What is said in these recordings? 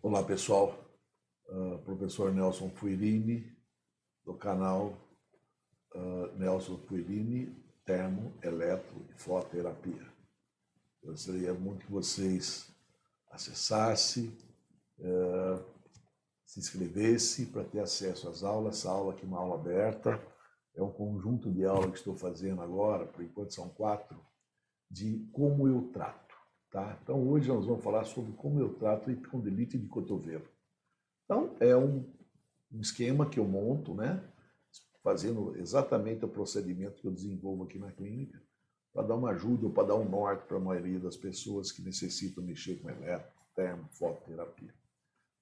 Olá pessoal, professor Nelson Fuirini, do canal Nelson Fuirini, Termo, Eletro e Fototerapia. Gostaria muito que vocês acessassem, se inscrevessem para ter acesso às aulas. Essa aula aqui é uma aula aberta, é um conjunto de aulas que estou fazendo agora, por enquanto são 4, de como eu trato. Tá? Então hoje nós vamos falar sobre como eu trato epicondilite de cotovelo. Então é um esquema que eu monto, né? Fazendo exatamente o procedimento que eu desenvolvo aqui na clínica, para dar uma ajuda ou para dar um norte para a maioria das pessoas que necessitam mexer com eletro, termo, fototerapia.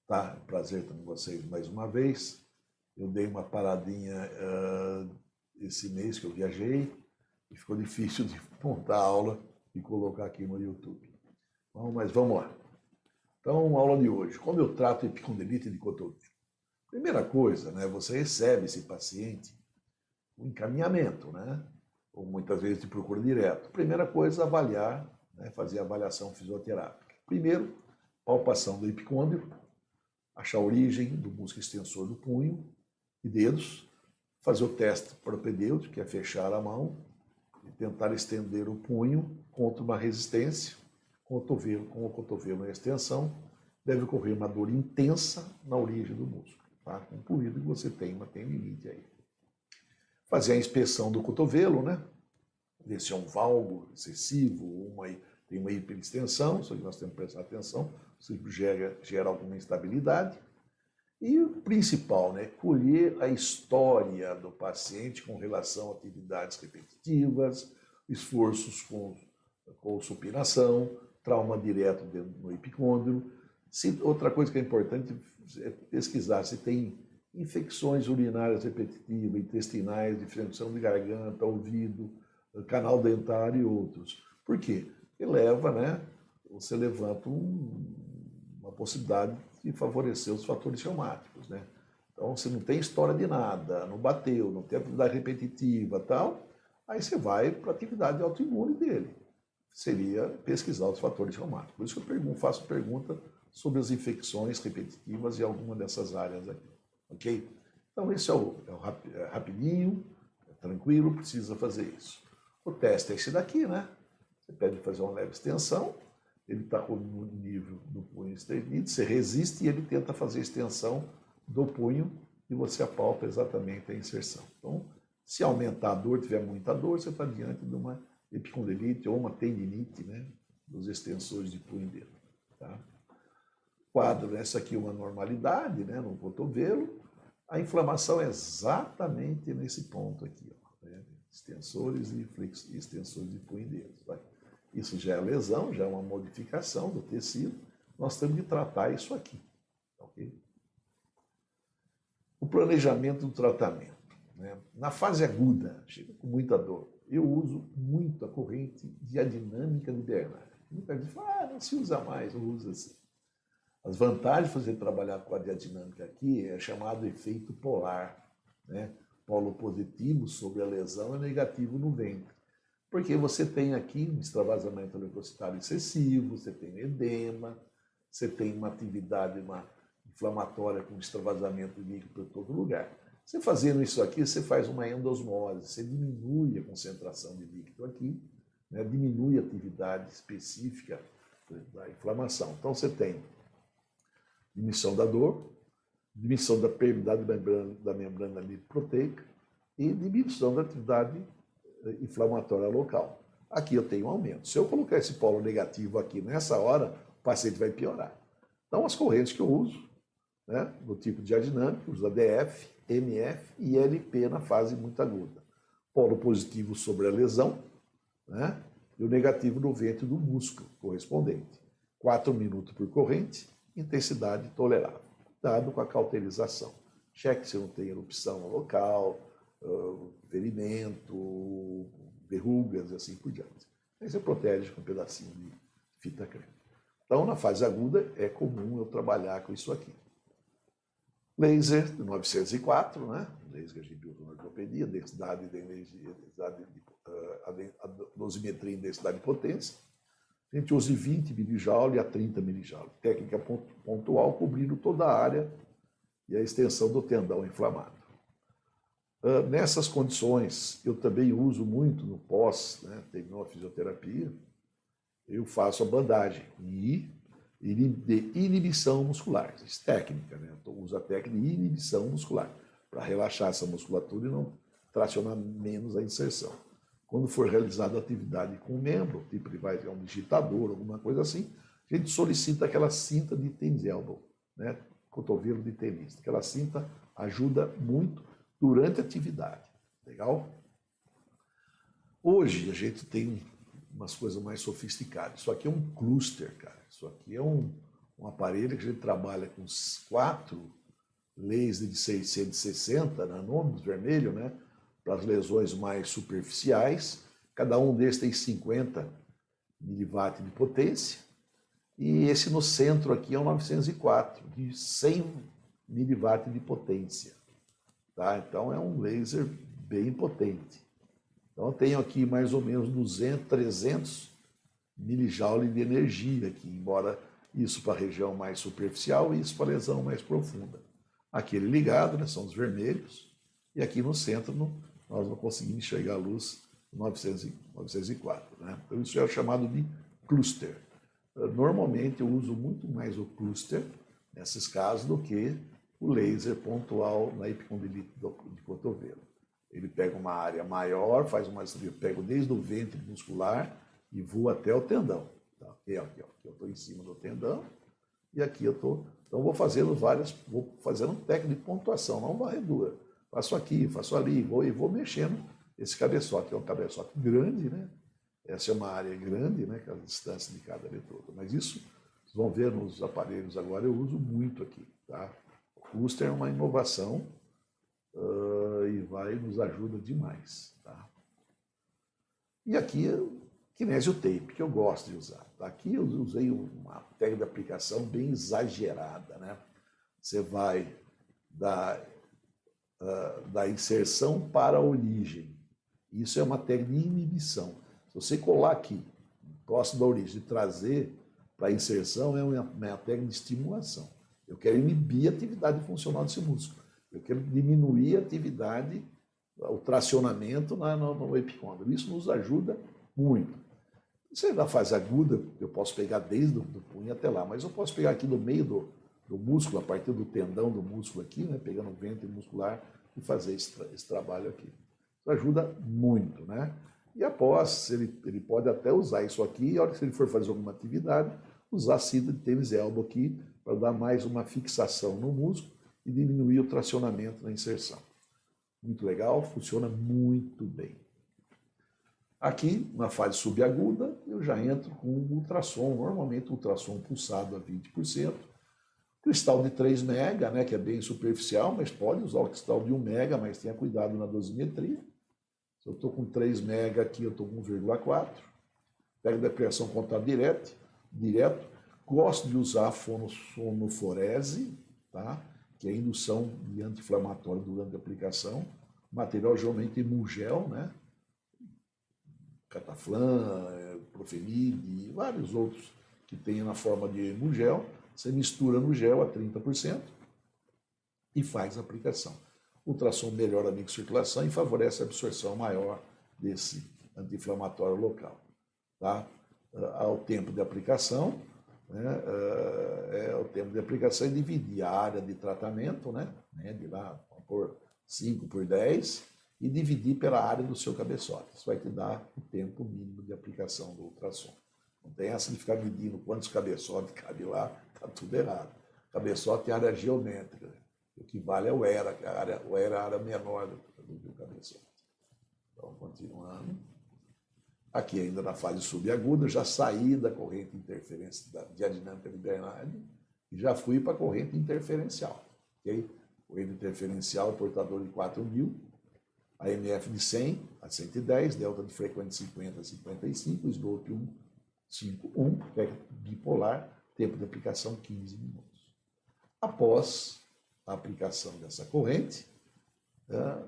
Tá? É um prazer estar com vocês mais uma vez. Eu dei uma paradinha esse mês que eu viajei e ficou difícil de montar a aula e colocar aqui no YouTube. Bom, mas vamos lá. Então, a aula de hoje, como eu trato epicondilite de cotovelo? Primeira coisa, né, você recebe esse paciente um encaminhamento, né? Ou muitas vezes te procura direto. Primeira coisa, avaliar, né, fazer a avaliação fisioterápica. Primeiro, palpação do epicôndilo, achar a origem do músculo extensor do punho e dedos, fazer o teste propedêutico, que é fechar a mão e tentar estender o punho contra uma resistência, com o cotovelo em extensão, deve ocorrer uma dor intensa na origem do músculo, tá? Concluído que você tem uma tendinite aí. Fazer a inspeção do cotovelo, né? Ver se é um valgo excessivo, tem uma hiperextensão, isso que nós temos que prestar atenção, se gera alguma instabilidade. E o principal, né? Colher a história do paciente com relação a atividades repetitivas, esforços com supinação, trauma direto no epicôndilo. Outra coisa que é importante é pesquisar se tem infecções urinárias repetitivas, intestinais, difensão de garganta, ouvido, canal dentário e outros. Por quê? Porque leva, né? Você levanta uma possibilidade de favorecer os fatores traumáticos, né? Então, se não tem história de nada, não bateu, não tem atividade repetitiva tal, aí você vai para a atividade autoimune dele. Seria pesquisar os fatores traumáticos. Por isso que eu faço pergunta sobre as infecções repetitivas e alguma dessas áreas aqui. Ok? Então, esse é rapidinho, é tranquilo, precisa fazer isso. O teste é esse daqui, né? Você pede fazer uma leve extensão, ele está no nível do punho estendido, você resiste e ele tenta fazer a extensão do punho e você apalpa exatamente a inserção. Então, se aumentar a dor, tiver muita dor, você está diante de uma epicondilite ou uma tendinite, né, dos extensores de punho dele. Tá? Quadro, essa aqui é uma normalidade, né, no cotovelo. A inflamação é exatamente nesse ponto aqui, ó, né, extensores e extensores de punho deles. Tá? Isso já é lesão, já é uma modificação do tecido. Nós temos que tratar isso aqui. Okay? O planejamento do tratamento. Né? Na fase aguda, chega com muita dor, eu uso muito a corrente diadinâmica de Bernard. Muita gente fala, não se usa mais, eu uso assim. As vantagens de fazer trabalhar com a diadinâmica aqui é chamado efeito polar. Né? Polo positivo sobre a lesão é negativo no ventre. Porque você tem aqui um extravasamento leucocitário excessivo, você tem edema, você tem uma atividade inflamatória com extravasamento de líquido por todo lugar. Você fazendo isso aqui, você faz uma endosmose, você diminui a concentração de líquido aqui, né, diminui a atividade específica da inflamação. Então você tem diminuição da dor, diminuição da permeabilidade da membrana lipoproteica e diminuição da atividade inflamatória local. Aqui eu tenho um aumento. Se eu colocar esse polo negativo aqui nessa hora, o paciente vai piorar. Então as correntes que eu uso, né, no tipo de diadinâmico, uso ADF, MF e LP na fase muito aguda. Polo positivo sobre a lesão, né, e o negativo no ventre do músculo correspondente. 4 minutos por corrente, intensidade tolerável. Cuidado com a cauterização. Cheque se não tem erupção no local, ferimento, verrugas e assim por diante. Aí você protege com um pedacinho de fita creme. Então, na fase aguda, é comum eu trabalhar com isso aqui. Laser de 904, né? Laser que a gente usa na ortopedia, densidade de energia, a dosimetria em densidade de potência. A gente usa de 20 milijoule a 30 milijoule. Técnica pontual cobrindo toda a área e a extensão do tendão inflamado. Nessas condições, eu também uso muito no pós, né, terminou a fisioterapia, eu faço a bandagem de inibição muscular. Isso é técnica, né? Eu uso a técnica de inibição muscular para relaxar essa musculatura e não tracionar menos a inserção. Quando for realizada a atividade com o membro, tipo ele vai ter um digitador, alguma coisa assim, a gente solicita aquela cinta de tennis elbow, né? Cotovelo de tenista. Aquela cinta ajuda muito durante a atividade. Legal? Hoje a gente tem umas coisas mais sofisticadas. Isso aqui é um cluster, cara. Isso aqui é um aparelho que a gente trabalha com 4 lasers de 660 nanômetros vermelho, né? Para as lesões mais superficiais. Cada um desses tem 50 miliwatt de potência. E esse no centro aqui é um 904, de 100 miliwatt de potência. Tá? Então é um laser bem potente. Então eu tenho aqui mais ou menos 200, 300 milijoule de energia aqui, embora isso para a região mais superficial e isso para a lesão mais profunda. Aqui ele ligado, né, são os vermelhos, e aqui no centro nós não conseguimos enxergar a luz 904. Né? Então isso é o chamado de cluster. Normalmente eu uso muito mais o cluster nesses casos do que o laser pontual na epicondilite de cotovelo. Ele pega uma área maior, faz uma eu pego desde o ventre muscular e vou até o tendão. Tá? Aqui eu estou em cima do tendão e aqui eu estou. Então vou fazendo técnica de pontuação, não varredura. Faço aqui, faço ali, vou mexendo esse cabeçote. É um cabeçote grande, né? Essa é uma área grande, né? Com a distância de cada eletrodo. Mas isso, vocês vão ver nos aparelhos agora, eu uso muito aqui. Tá? O cluster é uma inovação e nos ajuda demais. Tá? E aqui o kinésio tape, que eu gosto de usar. Aqui eu usei uma técnica de aplicação bem exagerada. Né? Você vai da inserção para a origem. Isso é uma técnica de inibição. Se você colar aqui, próximo da origem, e trazer para a inserção, é uma técnica de estimulação. Eu quero inibir a atividade funcional desse músculo. Eu quero diminuir a atividade, o tracionamento no epicôndilo. Isso nos ajuda muito. Se é na fase aguda, eu posso pegar desde o punho até lá, mas eu posso pegar aqui no meio do músculo, a partir do tendão do músculo aqui, né, pegando o ventre muscular e fazer esse trabalho aqui. Isso ajuda muito, né? E após, ele pode até usar isso aqui, e a hora que ele for fazer alguma atividade, usar a cinta de tênis elbow aqui para dar mais uma fixação no músculo e diminuir o tracionamento na inserção. Muito legal, funciona muito bem. Aqui, na fase subaguda, eu já entro com ultrassom, normalmente ultrassom pulsado a 20%, cristal de 3 mega, né, que é bem superficial, mas pode usar o cristal de 1 mega, mas tenha cuidado na dosimetria. Se eu estou com 3 mega aqui, eu estou com 1,4. Pego da criação contato direto. Gosto de usar a fonoforese, tá? Que é a indução de anti-inflamatório durante a aplicação. Material geralmente emulgel, né? Cataflã, Profenib e vários outros que tem na forma de emulgel. Você mistura no gel a 30% e faz a aplicação. O ultrassom melhora a microcirculação e favorece a absorção maior desse anti-inflamatório local. Tá? Ao tempo de aplicação, né, o tempo de aplicação é dividir a área de tratamento, né, de lá por 5 por 10, e dividir pela área do seu cabeçote. Isso vai te dar o tempo mínimo de aplicação do ultrassom. Não tem essa de ficar medindo quantos cabeçotes cabe lá, está tudo errado. Cabeçote é área geométrica. O que vale é o ERA, o ERA é a área menor do que o cabeçote. Então, continuando. Aqui ainda na fase subaguda, já saí da corrente interferência de adinâmica de Bernard e já fui para a corrente interferencial. Okay? Corrente interferencial, portador de 4.000, AMF de 100 a 110, delta de frequência de 50 a 55, slope 1,51, técnica bipolar, tempo de aplicação 15 minutos. Após a aplicação dessa corrente,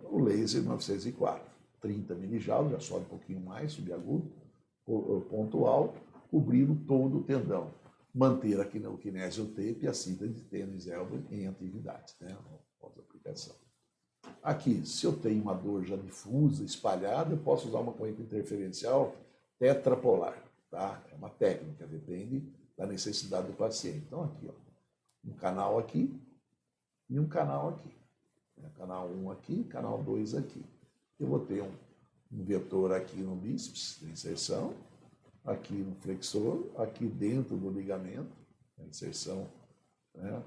o laser 904, 30 milijoule, já sobe um pouquinho mais, subagudo, pontual, cobrindo todo o tendão. Manter aqui o kinesiotape e a cinta de tênis elbow em atividade, né? Outra aplicação. Aqui, se eu tenho uma dor já difusa, espalhada, eu posso usar uma corrente interferencial tetrapolar, tá? É uma técnica, depende da necessidade do paciente. Então, aqui, ó, um canal aqui e um canal aqui. Canal 1 aqui, canal 2 aqui. Eu vou ter um vetor aqui no bíceps, de inserção, aqui no flexor, aqui dentro do ligamento, a inserção, né,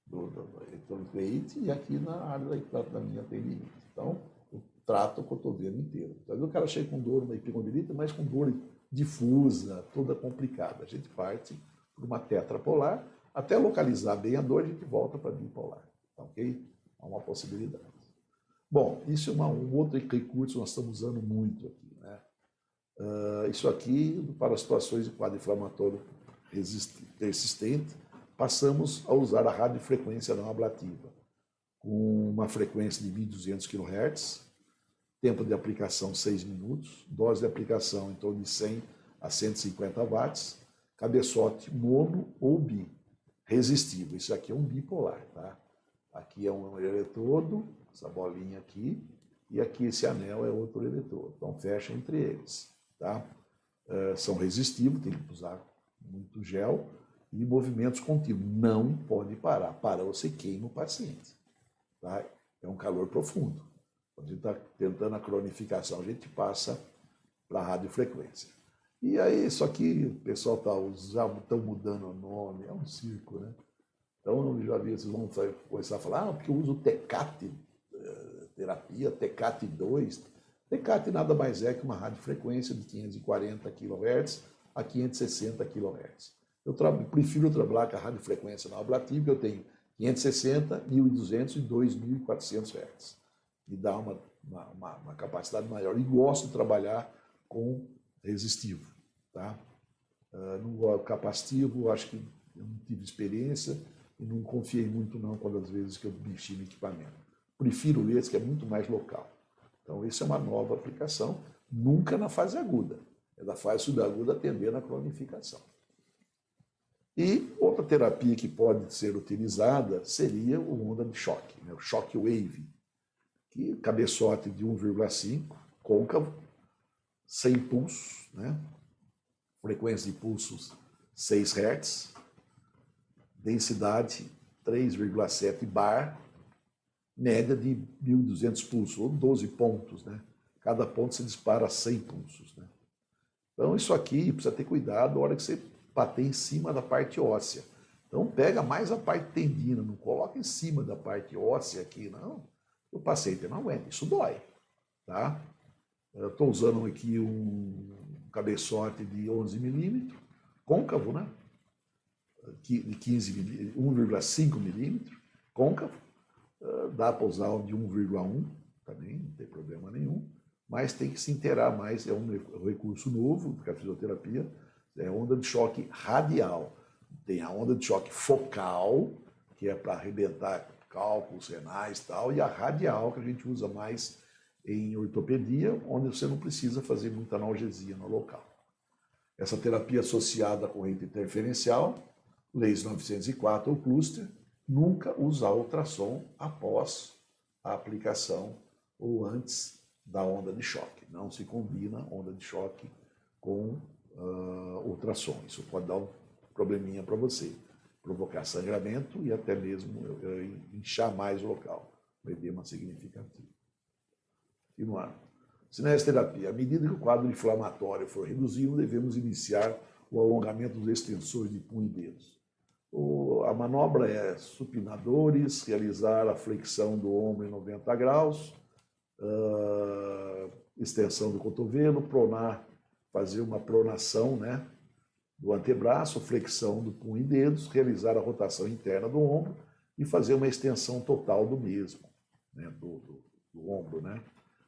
do ectoliteite, e aqui na área da minha tendinite. Então, eu trato o cotovelo inteiro. Então, o cara chega com dor na epicondilite, mas com dor difusa, toda complicada. A gente parte por uma tetrapolar, até localizar bem a dor, a gente volta para a bipolar. Tá, ok? É uma possibilidade. Bom, isso é um outro recurso que nós estamos usando muito aqui, né? Isso aqui, para situações de quadro inflamatório persistente, passamos a usar a radiofrequência não ablativa, com uma frequência de 1.200 kHz, tempo de aplicação 6 minutos, dose de aplicação em torno de 100 a 150 watts, cabeçote mono ou bi, resistível. Isso aqui é um bipolar, tá? Aqui é um eletrodo, essa bolinha aqui, e aqui esse anel é outro eletrodo. Então fecha entre eles, tá? São resistivos, tem que usar muito gel, e movimentos contínuos. Não pode parar. Para você queima o paciente. Tá? É um calor profundo. Quando a gente está tentando a cronificação, a gente passa para a radiofrequência. E aí, isso aqui, o pessoal já estão mudando o nome, é um circo, né? Então, eu já vi, vocês vão começar a falar, porque eu uso TECAT terapia, TECAT 2. TECAT nada mais é que uma radiofrequência de 540 kHz a 560 kHz. Eu prefiro trabalhar com a radiofrequência não ablativa, porque eu tenho 560, 1.200 e 2.400 Hz. Me dá uma capacidade maior. E gosto de trabalhar com resistivo. Tá? No capacitivo, acho que eu não tive experiência e não confiei muito não quando às vezes que eu mexi no equipamento. Prefiro esse, que é muito mais local. Então, isso é uma nova aplicação, nunca na fase aguda. É da fase subaguda atendendo a cronificação. E outra terapia que pode ser utilizada seria o onda de choque, né? O shock wave, que cabeçote de 1,5, côncavo, sem pulsos, né? Frequência de pulsos 6 Hz, densidade 3,7 bar, média de 1.200 pulsos, ou 12 pontos, né? Cada ponto se dispara 100 pulsos, né? Então, isso aqui precisa ter cuidado na hora que você bater em cima da parte óssea. Então, pega mais a parte tendina, não coloca em cima da parte óssea aqui, não. O paciente não aguenta, isso dói, tá? Eu estou usando aqui um cabeçote de 11 milímetros, côncavo, né? De 1,5 milímetros, côncavo. Dá para usar de 1,1, também, não tem problema nenhum, mas tem que se inteirar mais, é um recurso novo da fisioterapia, é onda de choque radial. Tem a onda de choque focal, que é para arrebentar cálculos renais e tal, e a radial, que a gente usa mais em ortopedia, onde você não precisa fazer muita analgesia no local. Essa terapia associada à corrente interferencial, LASE 904 ou cluster, nunca usar ultrassom após a aplicação ou antes da onda de choque. Não se combina onda de choque com ultrassom. Isso pode dar um probleminha para você, provocar sangramento e até mesmo inchar mais o local, um edema significativo. Continuando. Cinesterapia. À medida que o quadro inflamatório for reduzido, devemos iniciar o alongamento dos extensores de punho e dedos. A manobra é supinadores, realizar a flexão do ombro em 90 graus, extensão do cotovelo, pronar, fazer uma pronação, né, do antebraço, flexão do punho e dedos, realizar a rotação interna do ombro e fazer uma extensão total do mesmo, né, do ombro, né?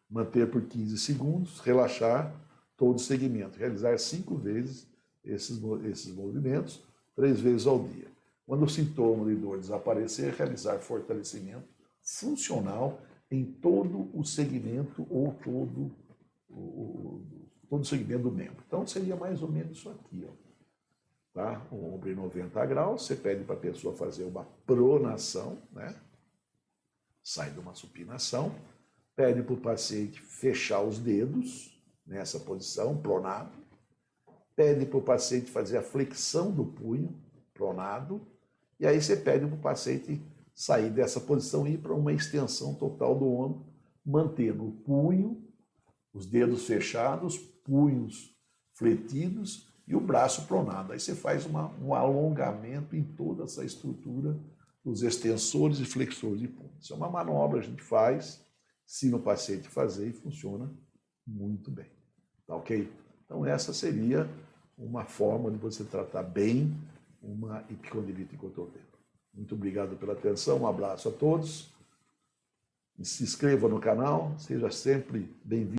Manter por 15 segundos, relaxar todo o segmento, realizar 5 vezes esses movimentos, 3 vezes ao dia. Quando o sintoma de dor desaparecer, realizar fortalecimento funcional em todo o segmento ou todo o segmento do membro. Então, seria mais ou menos isso aqui, ó. tá? O ombro em 90 graus, você pede para a pessoa fazer uma pronação, né? Sai de uma supinação, pede para o paciente fechar os dedos nessa posição, pronado, pede para o paciente fazer a flexão do punho, pronado, e aí você pede para o paciente sair dessa posição e ir para uma extensão total do ombro, mantendo o punho, os dedos fechados, punhos fletidos e o braço pronado. Aí você faz um alongamento em toda essa estrutura dos extensores e flexores de punho. Isso é uma manobra que a gente faz, ensina o paciente a fazer e funciona muito bem. Tá ok? Então essa seria uma forma de você tratar bem uma epicondilite cotovelo. Muito obrigado pela atenção, um abraço a todos. Se inscreva no canal, seja sempre bem-vindo.